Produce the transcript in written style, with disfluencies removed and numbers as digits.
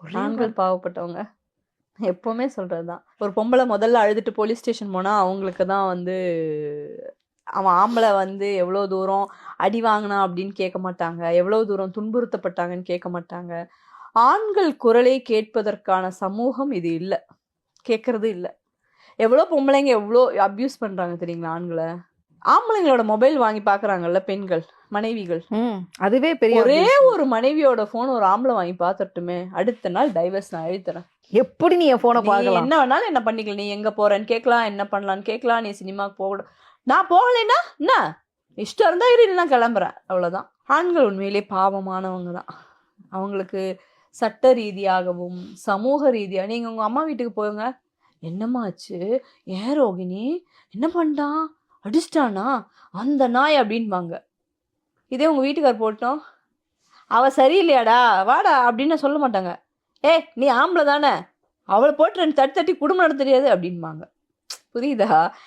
ஒரே ஆண்கள் பாவப்பட்டவங்க. எப்பவுமே சொல்றதுதான். ஒரு பொம்பளை முதல்ல அழுதுட்டு போலீஸ் ஸ்டேஷன் போனா அவங்களுக்கு தான் வந்து அவன் ஆம்பளை வந்து எவ்வளோ தூரம் அடி வாங்கினா அப்படின்னு கேட்க மாட்டாங்க, எவ்வளோ தூரம் துன்புறுத்தப்பட்டாங்கன்னு கேட்க மாட்டாங்க. ஆண்கள் குரலை கேட்பதற்கான சமூகம் இது இல்லை, கேட்கறது இல்லை. எவ்வளோ பொம்பளைங்க எவ்வளோ அப்யூஸ் பண்றாங்க தெரியுங்களா ஆண்களை. ஆம்பளைங்களோட மொபைல் வாங்கி பாக்குறாங்கல்ல பெண்கள், மனைவிகள். அதுவே பெரிய ஒரே abuse. ஒரு மனைவியோட போன் ஒரு ஆம்பளை வாங்கி பாத்துட்டுமே, அடுத்த நாள் டைவர்ஸ் நான் எழுத்துறேன். எப்படி நீ என் போனை நீ பார்க்கலாம்? என்ன வேணாலும் என்ன பண்ணிக்கலாம், நீ எங்க போறேன்னு கேட்கலாம், என்ன பண்ணலான்னு கேட்கலாம், நீ சினிமாக்கு போக, நான் போகலைன்னா என்ன இஷ்டம் இருந்தா இரு, நான் கிளம்புறேன், அவ்வளவுதான். ஆண்கள் உண்மையிலே பாவமானவங்க தான். அவங்களுக்கு சட்ட ரீதியாகவும் சமூக ரீதியா, நீங்க உங்க அம்மா வீட்டுக்கு போங்க, என்னம்மா ஆச்சு, ஏன் ரோகிணி என்ன பண்ணிட்டான், அடிச்சிட்டானா அந்த நாய் அப்படின்பாங்க. இதே உங்க வீட்டுக்கார் போட்டோம், அவ சரியில்லையாடா வாடா அப்படின்னு சொல்ல மாட்டாங்க. ஏய் நீ ஆம்பளை தானே, அவளை போட்டு ரெண்டு தட்டி தட்டி குடும்பம் நடத்த தெரியாது அப்படின்பாங்க. புரியுதா?